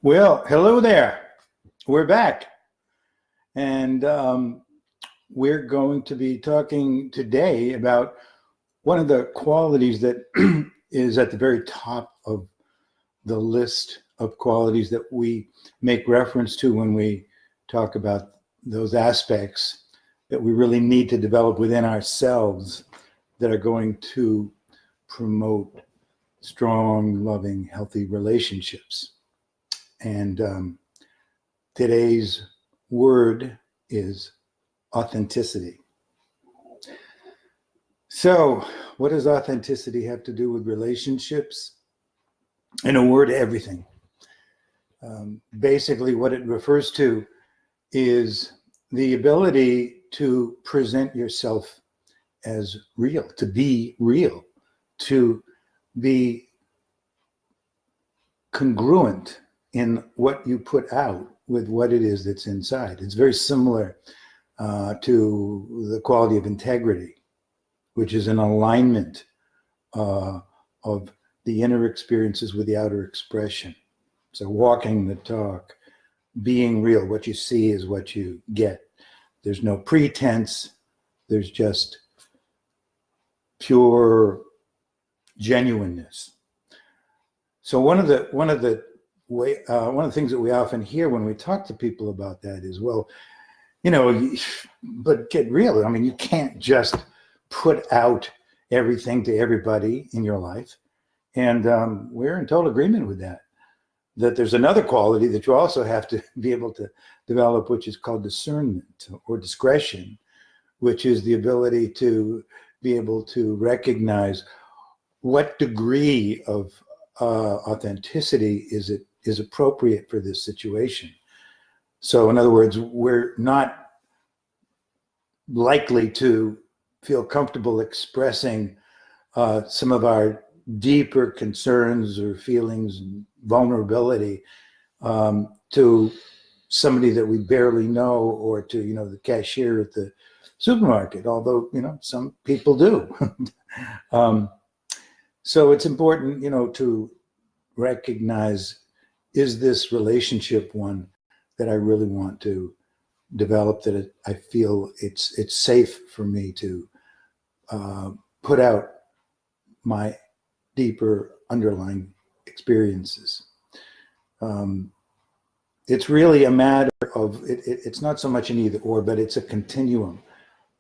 Well, hello there. We're back. And we're going to be talking today about one of the qualities that is at the very top of the list of qualities that we make reference to when we talk about those aspects that we really need to develop within ourselves that are going to promote strong, loving, healthy relationships. And today's word is authenticity. So, what does authenticity have to do with relationships? In a word, everything. Basically, what it refers to is the ability to present yourself as real, to be real, to be congruent in what you put out with what it is that's inside. It's very similar to the quality of integrity, which is an alignment of the inner experiences with the outer expression. So walking the talk, being real, what you see is what you get. There's no pretense, there's just pure genuineness. So one of the things that we often hear when we talk to people about that is, well, but get real. I mean, you can't just put out everything to everybody in your life. And we're in total agreement with that there's another quality that you also have to be able to develop, which is called discernment or discretion, which is the ability to be able to recognize what degree of authenticity is appropriate for this situation. So in other words, we're not likely to feel comfortable expressing some of our deeper concerns or feelings and vulnerability to somebody that we barely know, or to the cashier at the supermarket, although some people do. So it's important to recognize, is this relationship one that I really want to develop, that I feel it's safe for me to put out my deeper underlying experiences. It's really a matter of, it's not so much an either or, but it's a continuum.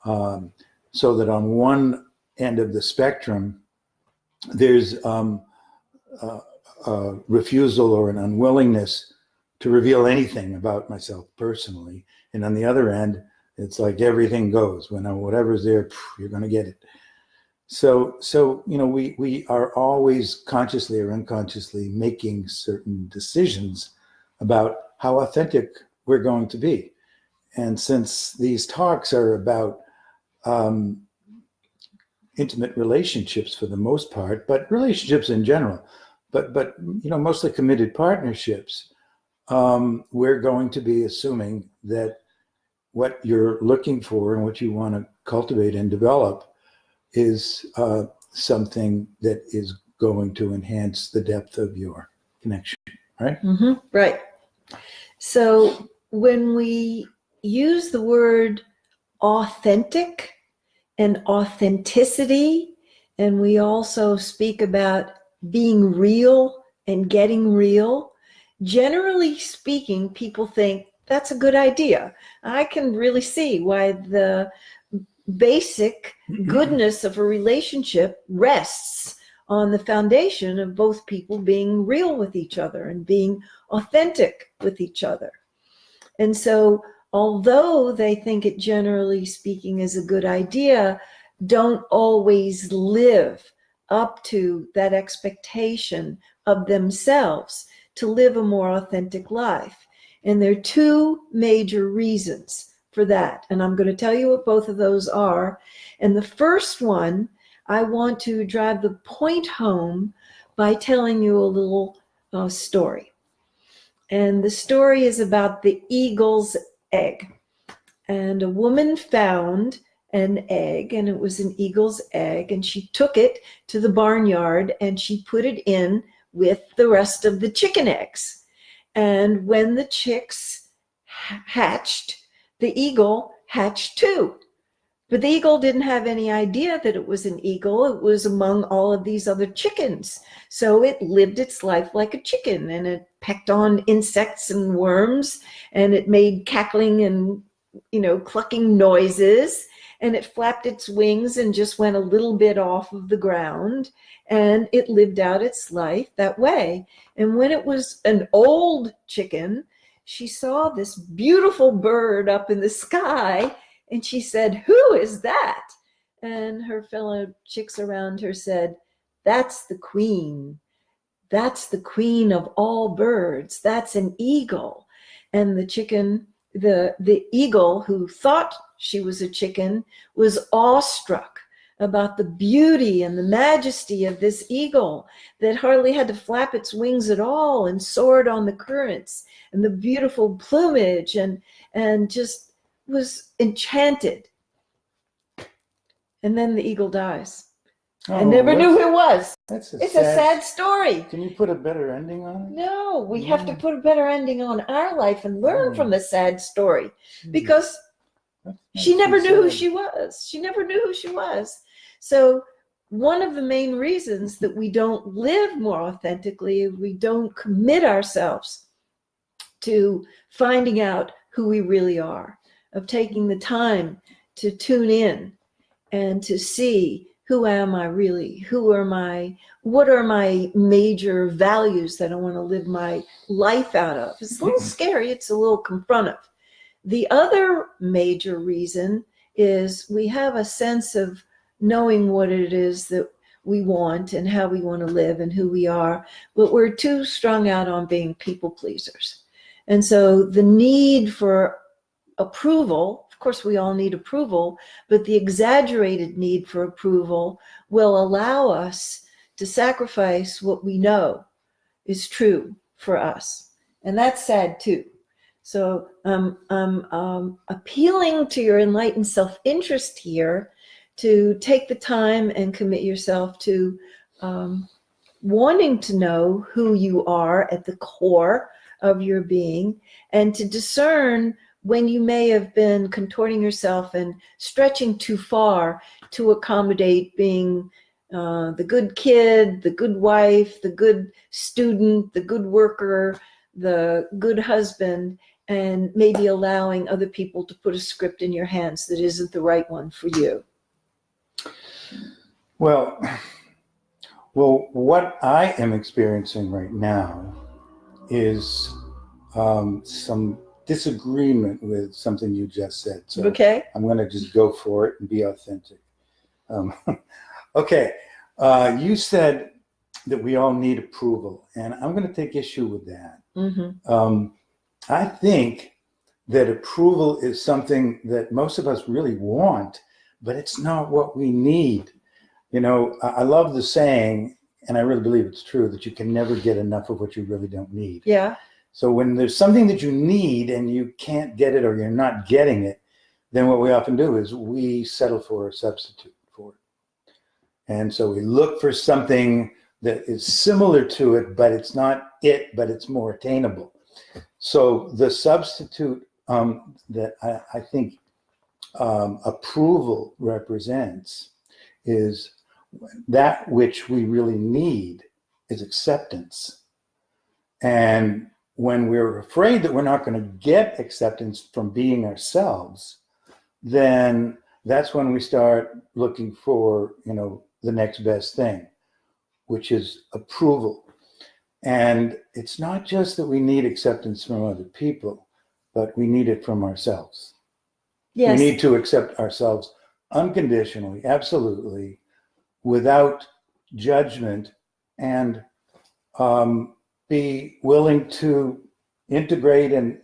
So that on one end of the spectrum, there's a refusal or an unwillingness to reveal anything about myself personally. And on the other end, it's like everything goes. Whatever's there, you're going to get it. So we are always consciously or unconsciously making certain decisions about how authentic we're going to be. And since these talks are about intimate relationships for the most part, but relationships in general, but mostly committed partnerships, we're going to be assuming that what you're looking for and what you want to cultivate and develop is something that is going to enhance the depth of your connection, right? Mm-hmm. Right. So when we use the word authentic and authenticity, and we also speak about being real and getting real, generally speaking, people think that's a good idea. I can really see why the basic goodness of a relationship rests on the foundation of both people being real with each other and being authentic with each other. And so, although they think it, generally speaking, is a good idea, don't always live up to that expectation of themselves to live a more authentic life. And there are two major reasons for that. And I'm going to tell you what both of those are. And the first one, I want to drive the point home by telling you a little story. And the story is about the eagle's egg. And a woman found an egg, and it was an eagle's egg, and she took it to the barnyard and she put it in with the rest of the chicken eggs. And when the chicks hatched, the eagle hatched too. But the eagle didn't have any idea that it was an eagle. It was among all of these other chickens. So it lived its life like a chicken, and it pecked on insects and worms, and it made cackling and, clucking noises, and it flapped its wings and just went a little bit off of the ground, and it lived out its life that way. And when it was an old chicken, she saw this beautiful bird up in the sky, and she said, "Who is that?" And her fellow chicks around her said, "That's the queen. That's the queen of all birds. That's an eagle." And the eagle, who thought she was a chicken, was awestruck about the beauty and the majesty of this eagle that hardly had to flap its wings at all and soared on the currents, and the beautiful plumage, and just was enchanted. And then the eagle dies. I never knew who it was. It's a sad story. Can you put a better ending on it? No, we have to put a better ending on our life and learn from a sad story, because she never knew who she was. She never knew who she was. So one of the main reasons that we don't live more authentically, we don't commit ourselves to finding out who we really are, of taking the time to tune in and to see, who am I really? What are my major values that I want to live my life out of? It's a little scary. It's a little confrontive. The other major reason is we have a sense of knowing what it is that we want and how we want to live and who we are, but we're too strung out on being people pleasers. And so the need for approval, of course, we all need approval, but the exaggerated need for approval will allow us to sacrifice what we know is true for us. And that's sad too. So I'm appealing to your enlightened self-interest here to take the time and commit yourself to wanting to know who you are at the core of your being, and to discern when you may have been contorting yourself and stretching too far to accommodate being the good kid, the good wife, the good student, the good worker, the good husband, and maybe allowing other people to put a script in your hands that isn't the right one for you. Well, what I am experiencing right now is some disagreement with something you just said. So okay. I'm going to just go for it and be authentic. Okay. You said that we all need approval, and I'm going to take issue with that. Mm-hmm. I think that approval is something that most of us really want, but it's not what we need. I love the saying, and I really believe it's true, that you can never get enough of what you really don't need. Yeah. So when there's something that you need and you can't get it, or you're not getting it, then what we often do is we settle for a substitute for it. And so we look for something that is similar to it, but it's not it, but it's more attainable. So the substitute that I think approval represents is that which we really need is acceptance. And when we're afraid that we're not going to get acceptance from being ourselves, then that's when we start looking for, the next best thing, which is approval. And it's not just that we need acceptance from other people, but we need it from ourselves. Yes. We need to accept ourselves unconditionally, absolutely, without judgment, and be willing to integrate and,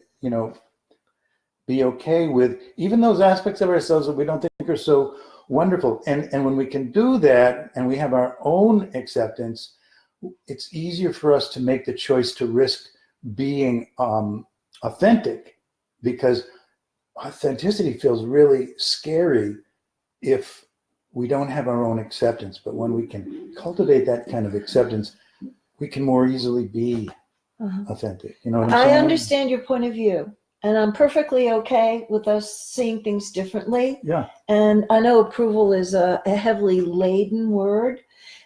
be okay with even those aspects of ourselves that we don't think are so wonderful. And when we can do that and we have our own acceptance, it's easier for us to make the choice to risk being authentic, because authenticity feels really scary if we don't have our own acceptance. But when we can cultivate that kind of acceptance, we can more easily be authentic. You know what I'm I saying? understand your point of view, and I'm perfectly okay with us seeing things differently. Yeah. And I know approval is a heavily laden word,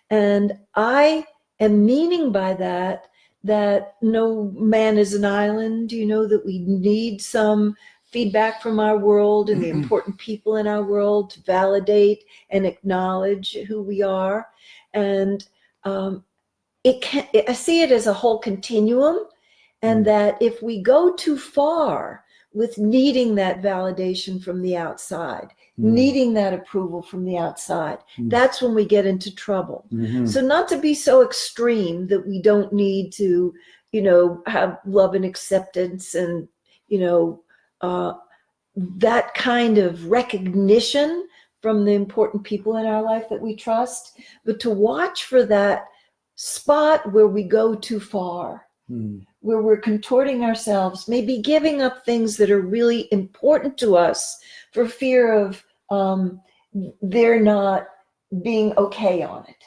and I am meaning by that that no man is an island. You know, that we need some feedback from our world and the important people in our world to validate and acknowledge who we are. And I see it as a whole continuum, and that if we go too far with needing that validation from the outside, needing that approval from the outside, that's when we get into trouble. So not to be so extreme that we don't need to, have love and acceptance and, that kind of recognition from the important people in our life that we trust, but to watch for that spot where we go too far, where we're contorting ourselves, maybe giving up things that are really important to us for fear of they're not being okay on it.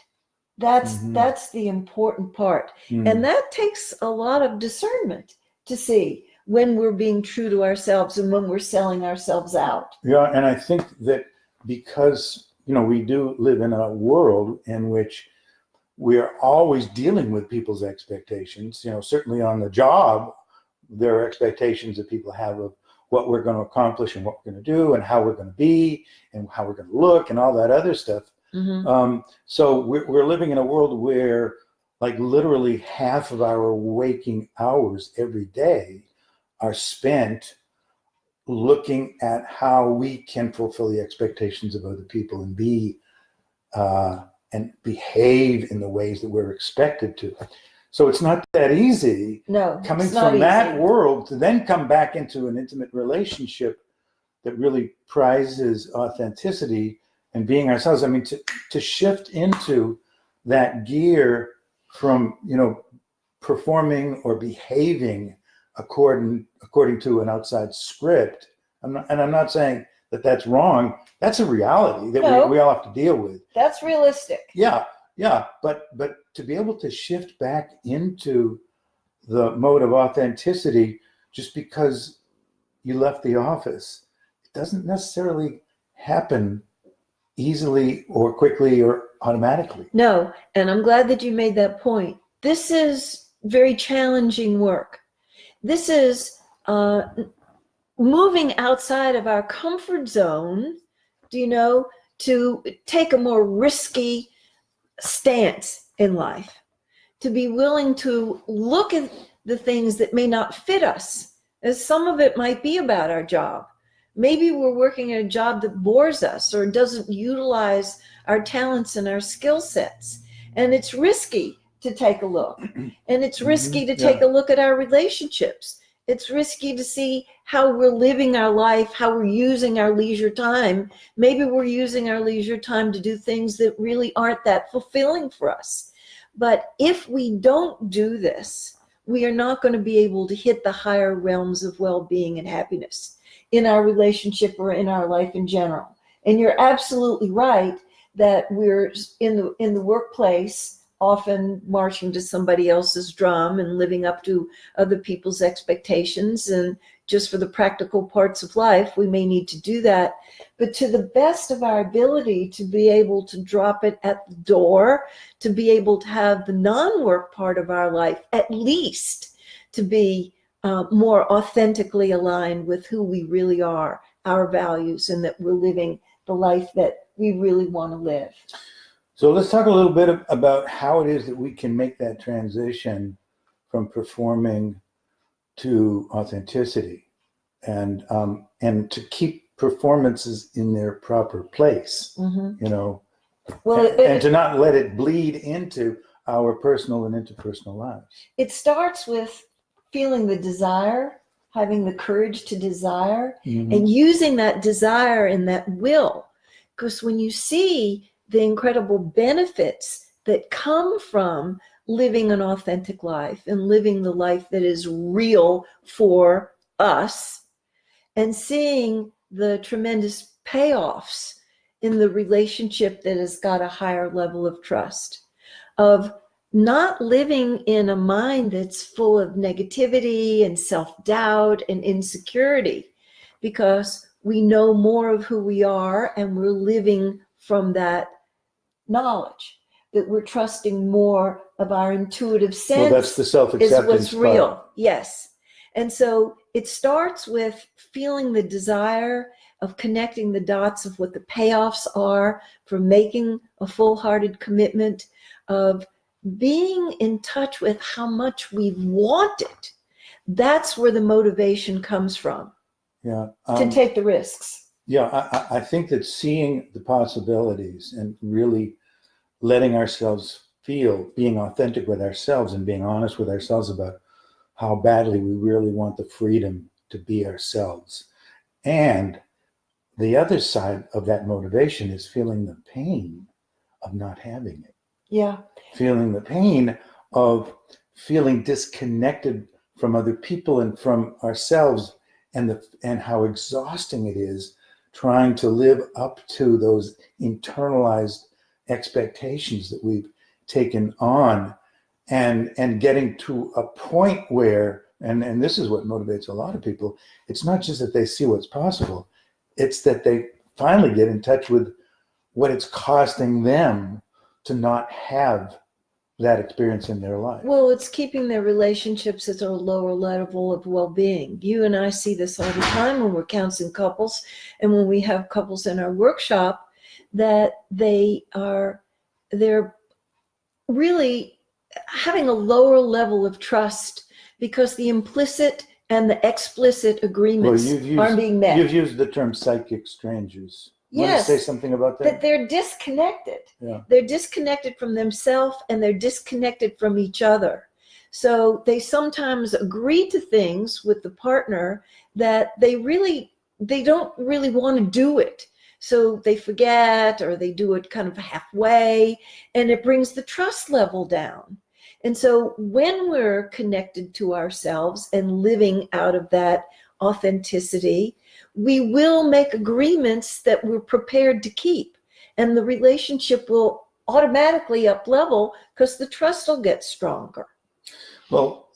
That's the important part. And that takes a lot of discernment to see when we're being true to ourselves and when we're selling ourselves out. Yeah, and I think that because, we do live in a world in which we are always dealing with people's expectations. Certainly on the job, there are expectations that people have of what we're going to accomplish and what we're going to do and how we're going to be and how we're going to look and all that other stuff. So we're living in a world where, like, literally half of our waking hours every day are spent looking at how we can fulfill the expectations of other people and be and behave in the ways that we're expected to. So it's not that easy. No, coming it's not from that easy. world to then come back into an intimate relationship that really prizes authenticity and being ourselves. I mean, to shift into that gear from, performing or behaving according to an outside script. I'm not saying that that's wrong. That's a reality that No. we all have to deal with. That's realistic. Yeah. But to be able to shift back into the mode of authenticity just because you left the office, it doesn't necessarily happen easily or quickly or automatically. No, and I'm glad that you made that point. This is very challenging work. This is moving outside of our comfort zone, to take a more risky stance in life, to be willing to look at the things that may not fit us, as some of it might be about our job. Maybe we're working at a job that bores us or doesn't utilize our talents and our skill sets. And it's risky to take a look. And it's risky to take a look at our relationships. It's risky to see how we're living our life, how we're using our leisure time. Maybe we're using our leisure time to do things that really aren't that fulfilling for us. But if we don't do this, we are not going to be able to hit the higher realms of well-being and happiness in our relationship or in our life in general. And you're absolutely right that we're in the workplace often marching to somebody else's drum and living up to other people's expectations. And just for the practical parts of life, we may need to do that. But to the best of our ability to be able to drop it at the door, to be able to have the non-work part of our life, at least to be more authentically aligned with who we really are, our values, and that we're living the life that we really want to live. So let's talk a little bit about how it is that we can make that transition from performing to authenticity, and to keep performances in their proper place. Well, and to not let it bleed into our personal and interpersonal lives. It starts with feeling the desire, having the courage to desire, and using that desire and that will. Because when you see the incredible benefits that come from living an authentic life and living the life that is real for us, and seeing the tremendous payoffs in the relationship that has got a higher level of trust, of not living in a mind that's full of negativity and self-doubt and insecurity, because we know more of who we are and we're living from that knowledge, that we're trusting more of our intuitive sense. Well, that's the self-acceptance is what's real. part. Yes. And so it starts with feeling the desire of connecting the dots of what the payoffs are for making a full-hearted commitment, of being in touch with how much we want it. That's where the motivation comes from. Yeah. To take the risks. Yeah, I think that seeing the possibilities and really letting ourselves feel, being authentic with ourselves and being honest with ourselves about how badly we really want the freedom to be ourselves. And the other side of that motivation is feeling the pain of not having it. Yeah. Feeling the pain of feeling disconnected from other people and from ourselves, and how exhausting it is trying to live up to those internalized expectations that we've taken on, and getting to a point where, and this is what motivates a lot of people, it's not just that they see what's possible, it's that they finally get in touch with what it's costing them to not have that experience in their life. Well, it's keeping their relationships at a lower level of well-being. You and I see this all the time when we're counseling couples, and when we have couples in our workshop, that they're really having a lower level of trust because the implicit and the explicit agreements aren't being met. You've used the term psychic strangers. Yes. Want to say something about that? That they're disconnected. Yeah. They're disconnected from themselves, and they're disconnected from each other. So they sometimes agree to things with the partner that they don't really want to do it. So they forget, or they do it kind of halfway, and it brings the trust level down. And so when we're connected to ourselves and living out of that authenticity, we will make agreements that we're prepared to keep, and the relationship will automatically up level because the trust will get stronger. Well,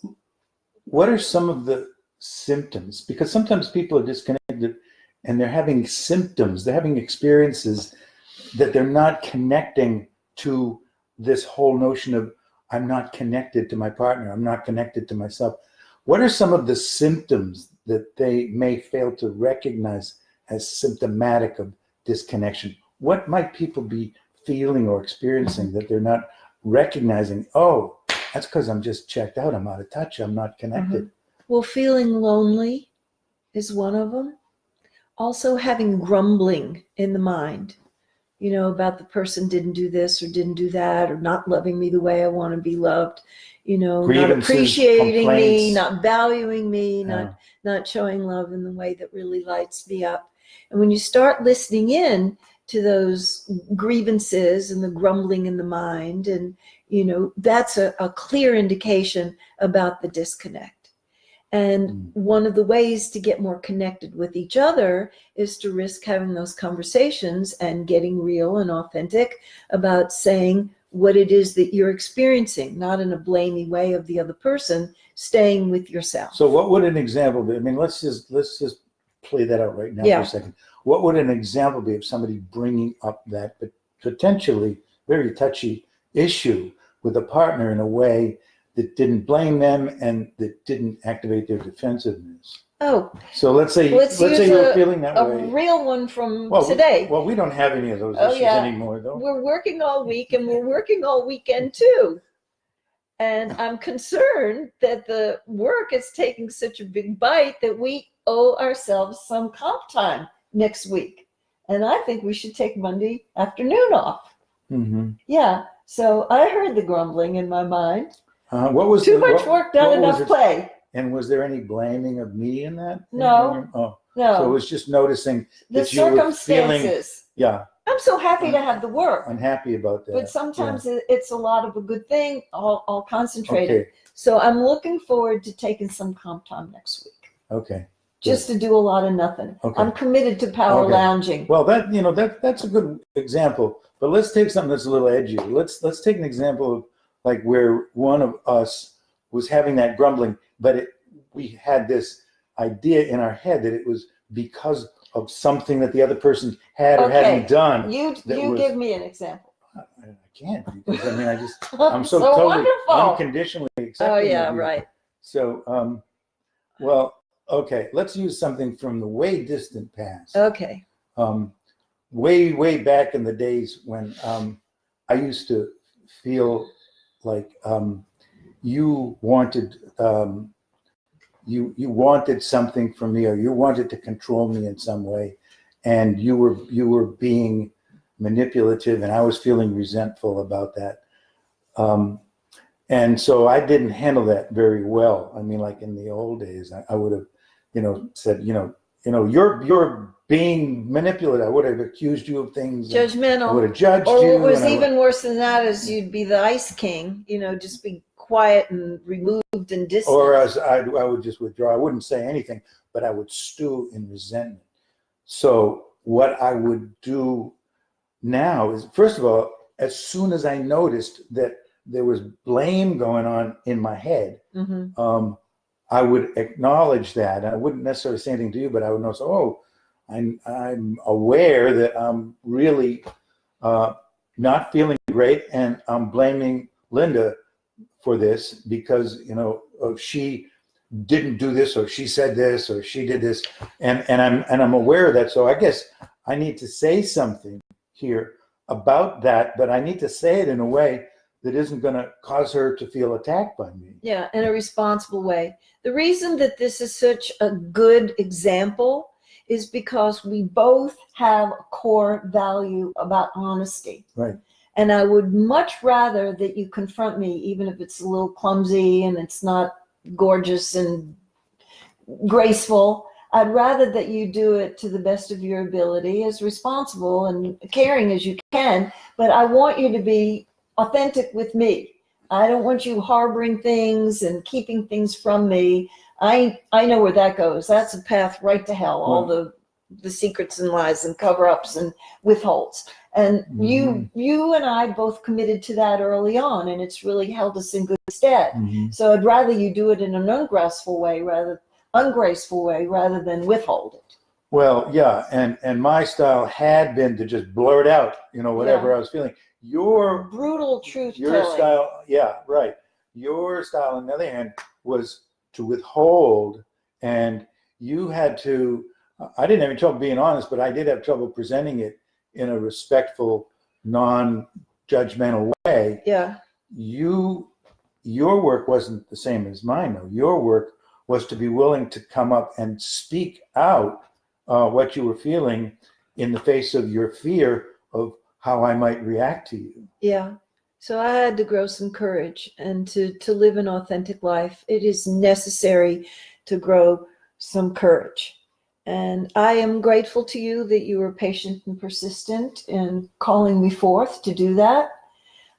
what are some of the symptoms? Because sometimes people are disconnected and they're having symptoms, they're having experiences that they're not connecting to this whole notion of, I'm not connected to my partner, I'm not connected to myself. What are some of the symptoms that they may fail to recognize as symptomatic of disconnection? What might people be feeling or experiencing that they're not recognizing? Oh, that's because I'm just checked out, I'm out of touch, I'm not connected. Mm-hmm. Well, feeling lonely is one of them. Also having grumbling in the mind, about the person didn't do this or didn't do that, or not loving me the way I want to be loved, not appreciating me, not valuing me, not showing love in the way that really lights me up. And when you start listening in to those grievances and the grumbling in the mind, and that's a clear indication about the disconnect. And one of the ways to get more connected with each other is to risk having those conversations and getting real and authentic about saying what it is that you're experiencing, not in a blamey way of the other person, staying with yourself. So what would an example be? I mean, let's just play that out right now for a second. What would an example be of somebody bringing up that potentially very touchy issue with a partner in a way that didn't blame them and that didn't activate their defensiveness? Oh, so let's say you're feeling that way. A real one from today. Well, we don't have any of those issues anymore, though. We're working all week, and we're working all weekend too. And I'm concerned that the work is taking such a big bite that we owe ourselves some comp time next week. And I think we should take Monday afternoon off. Mm-hmm. Yeah. So I heard the grumbling in my mind. What was too much work done, enough play? And was there any blaming of me in that? No. No. So it was just noticing the that you were feeling. Yeah. I'm so happy to have the work. I'm happy about that. But sometimes it's a lot of a good thing, all concentrated. Okay. So I'm looking forward to taking some comp time next week. Okay. Just to do a lot of nothing. Okay. I'm committed to power lounging. Well, that's a good example. But let's take something that's a little edgy. Let's take an example like where one of us was having that grumbling, but we had this idea in our head that it was because of something that the other person had or hadn't done. You give me an example. I can't, because I mean, I'm So so totally wonderful. unconditionally accepting. Oh yeah, of you. right. So, well, okay, let's use something from the way distant past. Okay. Way back in the days when I used to feel like you wanted you wanted something from me, or you wanted to control me in some way, and you were being manipulative, and I was feeling resentful about that. And so I didn't handle that very well. I mean, like in the old days, I would have, said, you're being manipulative. I would have accused you of things. Judgmental. I would have judged or you. Or what was even worse than that is you'd be the ice king, just be quiet and removed and distant. Or as I would just withdraw. I wouldn't say anything, but I would stew in resentment. So what I would do now is, first of all, as soon as I noticed that there was blame going on in my head, I would acknowledge that. I wouldn't necessarily say anything to you, but I would know, I'm aware that I'm really not feeling great, and I'm blaming Linda for this because she didn't do this, or she said this, or she did this, and I'm aware of that. So I guess I need to say something here about that, but I need to say it in a way that isn't going to cause her to feel attacked by me. Yeah, in a responsible way. The reason that this is such a good example is because we both have a core value about honesty. Right. And I would much rather that you confront me, even if it's a little clumsy and it's not gorgeous and graceful. I'd rather that you do it to the best of your ability, as responsible and caring as you can. But I want you to be authentic with me. I don't want you harboring things and keeping things from me. I know where that goes. That's a path right to hell. All the secrets and lies and cover-ups and withholds. And you and I both committed to that early on, and it's really held us in good stead. So I'd rather you do it in an ungraceful way rather than withhold it. Well, yeah, and my style had been to just blurt out, whatever I was feeling. Your brutal truth your telling. style, yeah, right. Your style, on the other hand, was to withhold, and you had to. I didn't have any trouble being honest, but I did have trouble presenting it in a respectful, non-judgmental way. Yeah. Your work wasn't the same as mine, though. Your work was to be willing to come up and speak out what you were feeling in the face of your fear of how I might react to you. Yeah. So I had to grow some courage, and to live an authentic life, it is necessary to grow some courage. And I am grateful to you that you were patient and persistent in calling me forth to do that.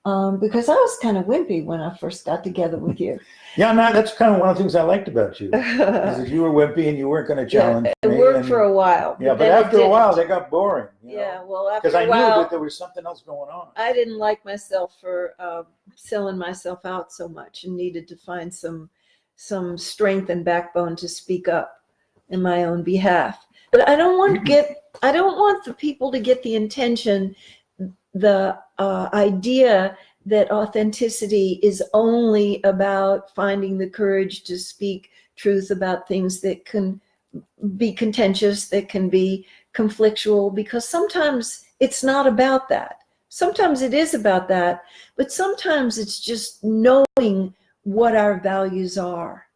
Because I was kind of wimpy when I first got together with you. Yeah, no, that's kind of one of the things I liked about you. Is that you were wimpy and you weren't going to challenge me. It worked for a while. Yeah, but after a while, they got boring. Yeah, well, after a while. Because I knew that there was something else going on. I didn't like myself for selling myself out so much, and needed to find some strength and backbone to speak up in my own behalf. But I don't want the people to get the intention, the idea that authenticity is only about finding the courage to speak truth about things that can be contentious, that can be conflictual, because sometimes it's not about that. Sometimes it is about that, but sometimes it's just knowing what our values are,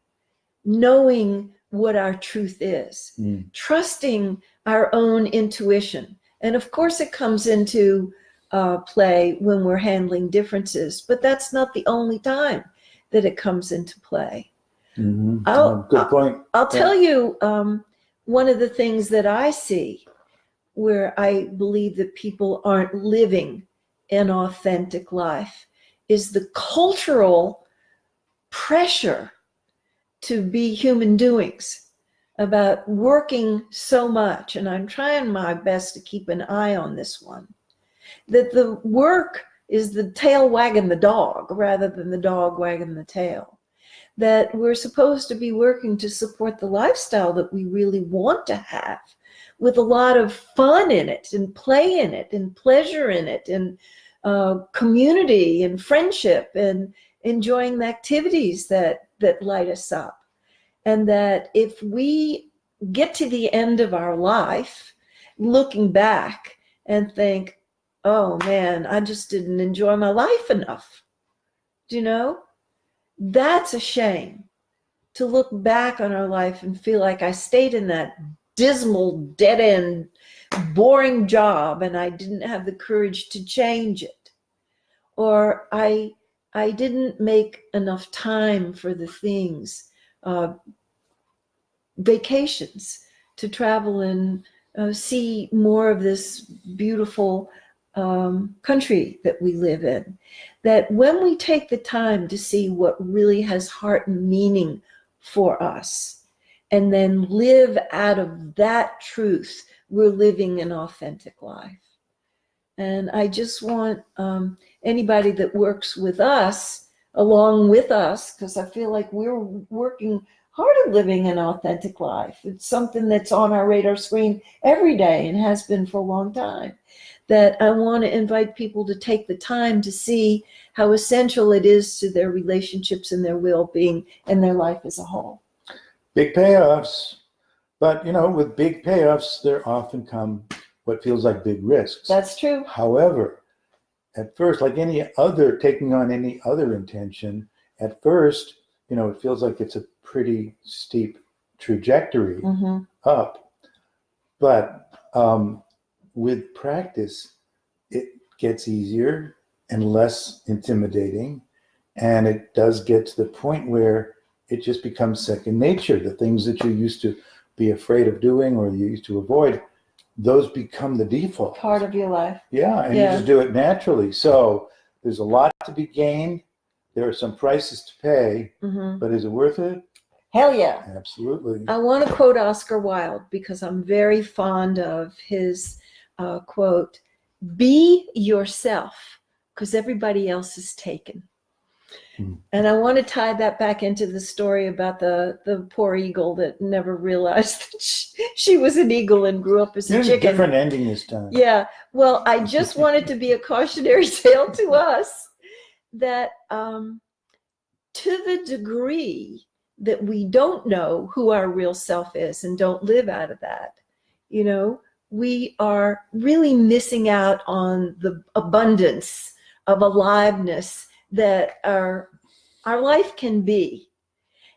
knowing what our truth is, trusting our own intuition. And of course it comes into play when we're handling differences, but that's not the only time that it comes into play. Good point. I'll tell you, one of the things that I see where I believe that people aren't living an authentic life is the cultural pressure to be human doings, about working so much. And I'm trying my best to keep an eye on this one, that the work is the tail wagging the dog rather than the dog wagging the tail. That we're supposed to be working to support the lifestyle that we really want to have, with a lot of fun in it and play in it and pleasure in it and community and friendship and enjoying the activities that light us up. And that if we get to the end of our life looking back and think, oh man, I just didn't enjoy my life enough. Do you know? That's a shame, to look back on our life and feel like I stayed in that dismal, dead end, boring job and I didn't have the courage to change it. Or I didn't make enough time for the things, vacations, to travel and see more of this beautiful country that we live in. That when we take the time to see what really has heart and meaning for us, and then live out of that truth, we're living an authentic life. And I just want anybody that works with us, along with us, because I feel like we're working hard at living an authentic life. It's something that's on our radar screen every day and has been for a long time. That I want to invite people to take the time to see how essential it is to their relationships and their well-being and their life as a whole. Big payoffs. But, with big payoffs, there often come what feels like big risks. That's true. However, at first, like taking on any other intention, at first, it feels like it's a pretty steep trajectory up. But with practice, it gets easier and less intimidating. And it does get to the point where it just becomes second nature. The things that you used to be afraid of doing or you used to avoid, those become the default. Part of your life. Yeah, and you just do it naturally. So there's a lot to be gained. There are some prices to pay, but is it worth it? Hell yeah. Absolutely. I want to quote Oscar Wilde because I'm very fond of his quote, "Be yourself, because everybody else is taken." And I want to tie that back into the story about the poor eagle that never realized that she was an eagle and grew up as a chicken. Different ending this time. Yeah. Well, I just want it to be a cautionary tale to us that to the degree that we don't know who our real self is and don't live out of that, we are really missing out on the abundance of aliveness that our life can be.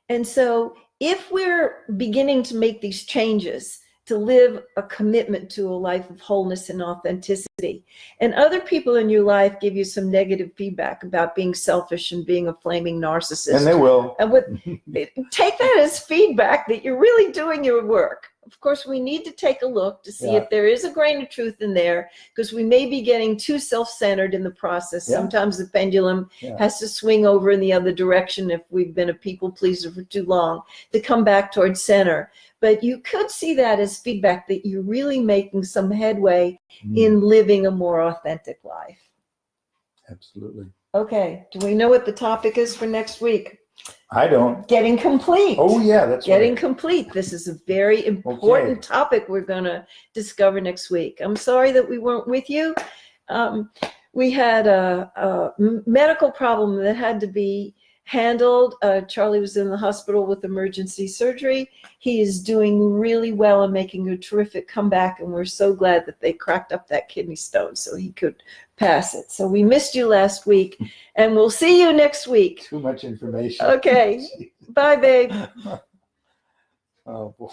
And so if we're beginning to make these changes to live a commitment to a life of wholeness and authenticity, and other people in your life give you some negative feedback about being selfish and being a flaming narcissist, and they will, take that as feedback that you're really doing your work. Of course, we need to take a look to see if there is a grain of truth in there, because we may be getting too self-centered in the process. Sometimes the pendulum has to swing over in the other direction if we've been a people pleaser for too long, to come back towards center. But you could see that as feedback that you're really making some headway in living a more authentic life. Absolutely. Okay. Do we know what the topic is for next week? I don't. Getting complete. Oh, yeah, that's Getting right. complete. This is a very important topic we're going to discover next week. I'm sorry that we weren't with you. We had a medical problem that had to be handled. Charlie was in the hospital with emergency surgery. He is doing really well and making a terrific comeback, and we're so glad that they cracked up that kidney stone so he could pass it. So we missed you last week, and we'll see you next week. Too much information. Okay. Bye, babe. Oh, boy.